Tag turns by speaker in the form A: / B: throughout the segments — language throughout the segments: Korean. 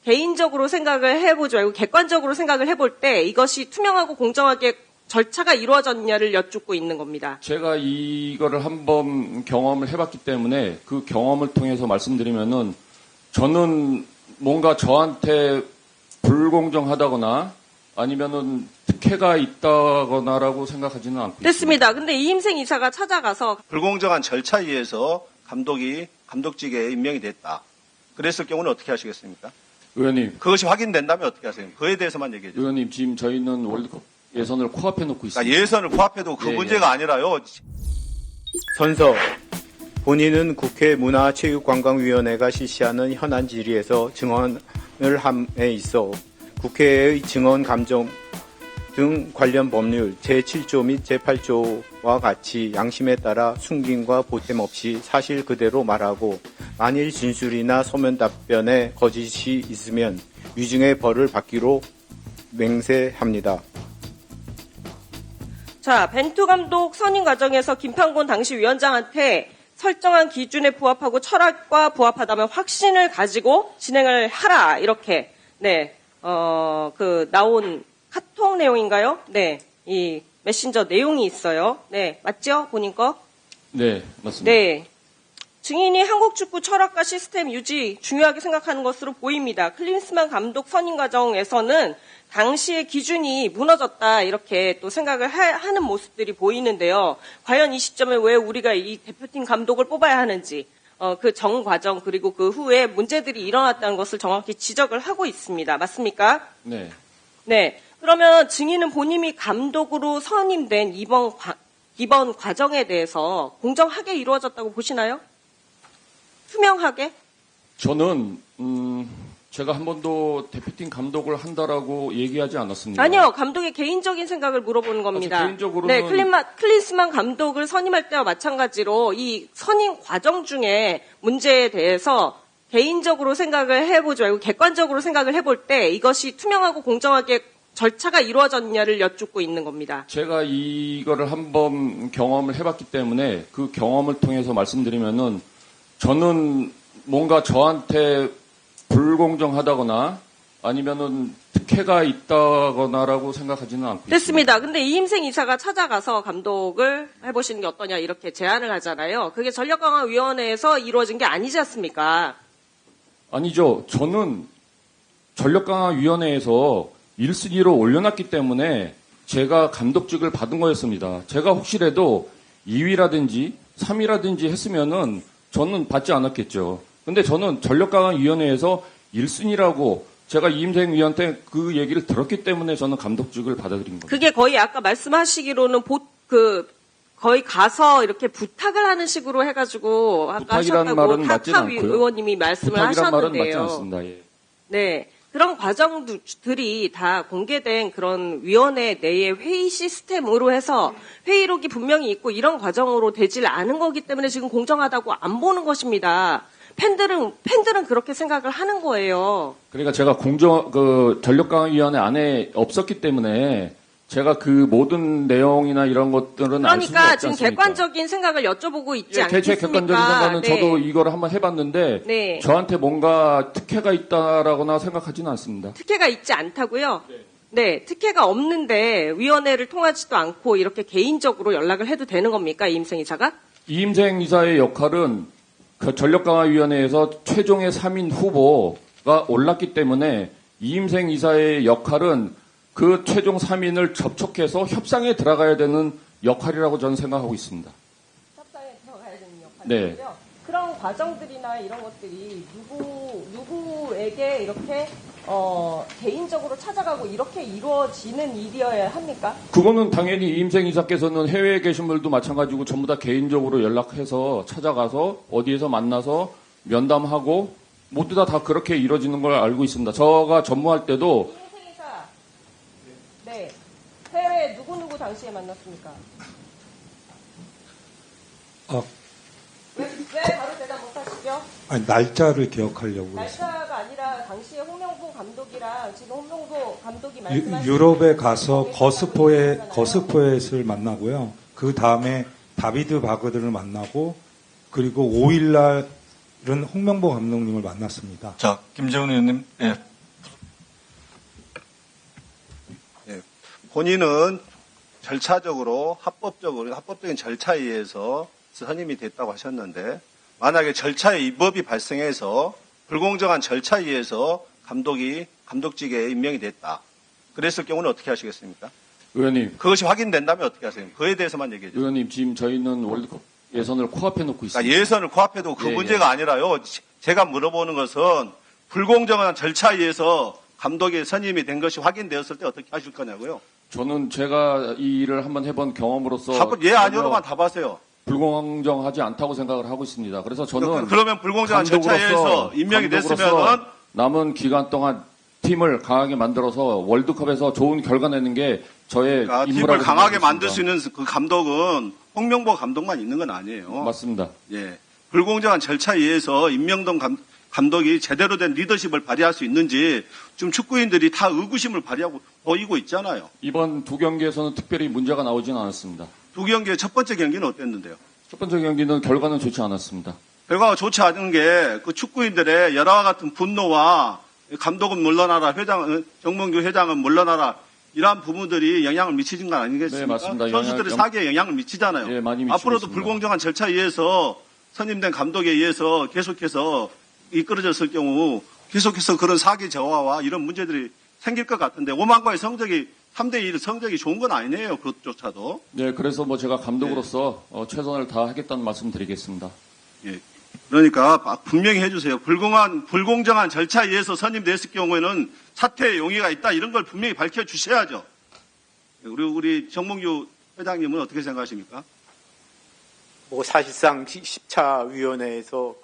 A: 개인적으로 생각을 해보지 말고 객관적으로 생각을 해볼 때 이것이 투명하고 공정하게 절차가 이루어졌냐를 여쭙고 있는 겁니다.
B: 제가 이거를 한번 경험을 해봤기 때문에 그 경험을 통해서 말씀드리면은 저는 뭔가 저한테 불공정하다거나 아니면은 특혜가 있다거나라고 생각하지는 않고
A: 됐습니다.
B: 있습니다.
A: 근데 이임생 이사가 찾아가서
C: 불공정한 절차에 의해서 감독이 감독직에 임명이 됐다. 그랬을 경우는 어떻게 하시겠습니까?
B: 의원님,
C: 그것이 확인된다면 어떻게 하세요? 그에 대해서만 얘기해 주세요.
B: 의원님 지금 저희는 월드컵 예선을 코앞에 놓고 있습니다.
C: 그러니까 예선을 코앞에도 그
B: 예,
C: 문제가 아니라요.
D: 선서 본인은 국회 문화체육관광위원회가 실시하는 현안 질의에서 증언을 함에 있어 국회의 증언 감정 등 관련 법률 제7조 및 제8조와 같이 양심에 따라 숨김과 보탬 없이 사실 그대로 말하고 만일 진술이나 서면 답변에 거짓이 있으면 위증의 벌을 받기로 맹세합니다.
A: 자, 벤투 감독 선임 과정에서 김판곤 당시 위원장한테 설정한 기준에 부합하고 철학과 부합하다면 확신을 가지고 진행을 하라. 이렇게, 나온 카톡 내용인가요? 네. 이 메신저 내용이 있어요. 네. 맞죠? 본인 거?
B: 네, 맞습니다.
A: 네. 증인이 한국 축구 철학과 시스템 유지 중요하게 생각하는 것으로 보입니다. 클린스만 감독 선임 과정에서는 당시의 기준이 무너졌다 이렇게 또 생각을 하는 모습들이 보이는데요. 과연 이 시점에 왜 우리가 이 대표팀 감독을 뽑아야 하는지 그 정 과정 그리고 그 후에 문제들이 일어났다는 것을 정확히 지적을 하고 있습니다. 맞습니까?
B: 네.
A: 네. 그러면 증인은 본인이 감독으로 선임된 이번 과정에 대해서 공정하게 이루어졌다고 보시나요? 투명하게?
B: 저는 제가 한 번도 대표팀 감독을 한다라고 얘기하지 않았습니다.
A: 아니요, 감독의 개인적인 생각을 물어보는 겁니다.
B: 개인적으로는
A: 네, 클린스만 감독을 선임할 때와 마찬가지로 이 선임 과정 중에 문제에 대해서 개인적으로 생각을 해보지 말고 객관적으로 생각을 해볼 때 이것이 투명하고 공정하게 절차가 이루어졌냐를 여쭙고 있는 겁니다.
B: 제가 이거를 한번 경험을 해봤기 때문에 그 경험을 통해서 말씀드리면은 저는 뭔가 저한테 불공정하다거나 아니면은 특혜가 있다거나라고 생각하지는 않고
A: 됐습니다. 근데 이임생 이사가 찾아가서 감독을 해보시는 게 어떠냐 이렇게 제안을 하잖아요. 그게 전력강화위원회에서 이루어진 게 아니지 않습니까?
B: 아니죠. 저는 전력강화위원회에서 1순위로 올려놨기 때문에 제가 감독직을 받은 거였습니다. 제가 혹시라도 2위라든지 3위라든지 했으면은 저는 받지 않았겠죠. 근데 저는 전력강화위원회에서 1순위라고 제가 이임생 위원한테 그 얘기를 들었기 때문에 저는 감독직을 받아들인 겁니다.
A: 그게 거의 아까 말씀하시기로는 거의 가서 이렇게 부탁을 하는 식으로 해가지고 아까
B: 부탁이라는
A: 하셨다고
B: 말은 맞지는
A: 타카
B: 않고요.
A: 의원님이 말씀을
B: 부탁이란 말은 맞지
A: 하셨는데요.
B: 않습니다. 예.
A: 네. 그런 과정들이 다 공개된 그런 위원회 내의 회의 시스템으로 해서 회의록이 분명히 있고 이런 과정으로 되질 않은 거기 때문에 지금 공정하다고 안 보는 것입니다. 팬들은 그렇게 생각을 하는 거예요.
B: 그러니까 제가 전력강화위원회 안에 없었기 때문에 제가 그 모든 내용이나 이런 것들은 알 수가
A: 그러니까
B: 없지
A: 지금
B: 않습니까?
A: 객관적인 생각을 여쭤보고 있지
B: 제
A: 않겠습니까?
B: 객관적인 생각은
A: 네.
B: 저도 이걸 한번 해봤는데
A: 네.
B: 저한테 뭔가 특혜가 있다라거나 생각하지는 않습니다.
A: 특혜가 있지 않다고요? 네, 특혜가 없는데 위원회를 통하지도 않고 이렇게 개인적으로 연락을 해도 되는 겁니까? 이임생 이사가?
B: 이임생 이사의 역할은 그 전력강화위원회에서 최종의 3인 후보가 올랐기 때문에 이임생 이사의 역할은 그 최종 3인을 접촉해서 협상에 들어가야 되는 역할이라고 저는 생각하고 있습니다.
A: 협상에 들어가야 되는
B: 네.
A: 역할이고요. 그런 과정들이나 이런 것들이 누구에게 이렇게 개인적으로 찾아가고 이렇게 이루어지는 일이어야 합니까?
B: 그거는 당연히 이임생 이사께서는 해외에 계신 분들도 마찬가지고 전부 다 개인적으로 연락해서 찾아가서 어디에서 만나서 면담하고 모두 다 그렇게 이루어지는 걸 알고 있습니다. 저가 전무할 때도
A: 이임생 이사, 네, 해외 누구 당시에 만났습니까? 왜 바로 대답 못하시죠?
E: 아니, 날짜를 기억하려고 그랬어요.
A: 날짜가 아니라 당시에 홍명보 감독이랑 지금 홍명보 감독이 말씀하신
E: 유럽에 가서 거스포엣을 만나고요. 그 다음에 다비드 바그드를 만나고 그리고 5일 날은 홍명보 감독님을 만났습니다.
C: 자, 김재훈 의원님, 예, 본인은 절차적으로 합법적인 절차에 의해서 선임이 됐다고 하셨는데 만약에 절차에 위법이 발생해서 불공정한 절차에 의해서 감독직에 임명이 됐다. 그랬을 경우는 어떻게 하시겠습니까?
B: 의원님,
C: 그것이 확인된다면 어떻게 하세요? 그에 대해서만 얘기해 주세요.
B: 의원님 지금 저희는 월드컵 예선을 코앞에 놓고 있습니다.
C: 그러니까 예선을 코앞에 두고 그
B: 예,
C: 문제가 아니라요. 제가 물어보는 것은 불공정한 절차에 의해서 감독이 선임이 된 것이 확인되었을 때 어떻게 하실 거냐고요.
B: 저는 제가 이 일을 한번 해본 경험으로서
C: 예 아니오로만 답하세요.
B: 불공정하지 않다고 생각을 하고 있습니다. 그래서 저는
C: 그러면 불공정한 절차에 의해서 임명이 됐으면은
B: 남은 기간 동안 팀을 강하게 만들어서 월드컵에서 좋은 결과 내는 게 저의
C: 그러니까 팀을
B: 임무라고
C: 강하게
B: 생각하고
C: 만들 수
B: 있습니다.
C: 있는 그 감독은 홍명보 감독만 있는 건 아니에요.
B: 맞습니다.
C: 예. 불공정한 절차에 의해서 임명된 감독이 제대로 된 리더십을 발휘할 수 있는지 지금 축구인들이 다 의구심을 보이고 있잖아요.
B: 이번 두 경기에서는 특별히 문제가 나오지는 않았습니다.
C: 두 경기의 첫 번째 경기는 어땠는데요?
B: 첫 번째 경기는 결과는 좋지 않았습니다.
C: 결과가 좋지 않은 게 그 축구인들의 열화와 같은 분노와 감독은 물러나라, 정몽규 회장은 물러나라 이러한 부분들이 영향을 미치는 건 아니겠습니까?
B: 네, 맞습니다.
C: 선수들의 사기에 영향을 미치잖아요.
B: 예, 많이 미치고
C: 앞으로도
B: 있습니다.
C: 불공정한 절차에 의해서 선임된 감독에 의해서 계속해서 이끌어졌을 경우 계속해서 그런 사기 저하와 이런 문제들이 생길 것 같은데 오만과의 성적이 3대1 성적이 좋은 건 아니네요. 그것조차도.
B: 네, 그래서 제가 감독으로서 최선을 다하겠다는 말씀 드리겠습니다.
C: 예. 그러니까 분명히 해주세요. 불공정한 절차에 의해서 선임됐을 경우에는 사퇴의 용의가 있다. 이런 걸 분명히 밝혀주셔야죠. 우리 정몽규 회장님은 어떻게 생각하십니까?
D: 뭐 사실상 10차 위원회에서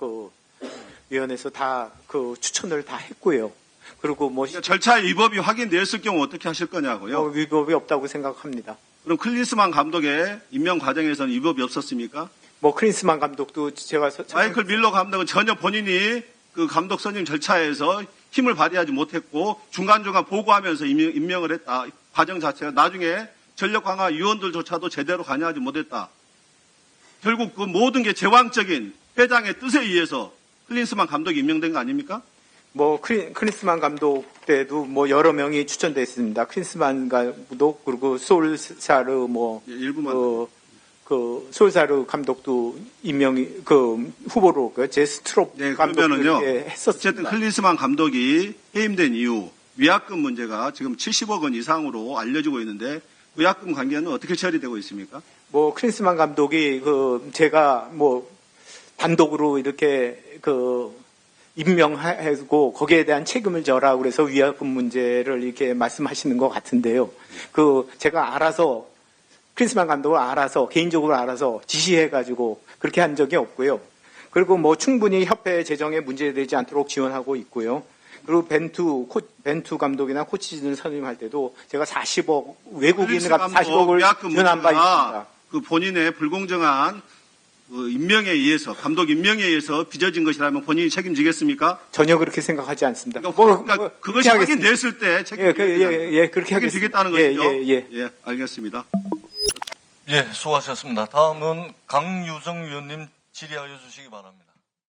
D: 다 추천을 다 했고요. 그리고
C: 그러니까 절차의 위법이 확인되었을 경우 어떻게 하실 거냐고요?
D: 위법이 없다고 생각합니다.
C: 그럼 클린스만 감독의 임명 과정에서는 위법이 없었습니까?
D: 크린스만 감독도 제가
C: 마이클 밀러 감독은 전혀 본인이 그 감독 선임 절차에서 힘을 발휘하지 못했고 중간중간 보고하면서 임명을 했다. 과정 자체가 나중에 전력 강화 위원들조차도 제대로 관여하지 못했다. 결국 그 모든 게 제왕적인 회장의 뜻에 의해서 클린스만 감독이 임명된 거 아닙니까?
D: 크린스만 감독 때도 여러 명이 추천됐습니다. 크린스만 감독 그리고 솔사르
C: 예, 일부만.
D: 솔사르 감독도 임명이 후보로 제스트롭
C: 네,
D: 감독도
C: 그러면은요.
D: 이렇게 했었습니다.
C: 어쨌든 클린스만 감독이 해임된 이후 위약금 문제가 지금 70억 원 이상으로 알려지고 있는데 위약금 관계는 어떻게 처리되고 있습니까?
D: 크린스만 감독이 제가 단독으로 이렇게 임명하고 거기에 대한 책임을 져라 그래서 위약금 문제를 이렇게 말씀하시는 것 같은데요. 제가 알아서 크린스만 감독을 개인적으로 알아서 지시해가지고 그렇게 한 적이 없고요. 그리고 충분히 협회 재정에 문제되지 않도록 지원하고 있고요. 그리고 벤투 감독이나 코치진을 선임할 때도 제가 40억 외국인을 40억을 지원한 바 있습니다.
C: 그 본인의 불공정한 임명에 의해서 감독 임명에 의해서 빚어진 것이라면 본인이 책임지겠습니까?
D: 전혀 그렇게 생각하지 않습니다.
C: 그러니까 그것이 확인됐을 때
D: 그렇게
C: 책임지겠다는
D: 하겠습니다.
C: 것이죠.
D: 예.
C: 알겠습니다.
F: 예, 수고하셨습니다. 다음은 강유정 위원님 질의하여 주시기 바랍니다.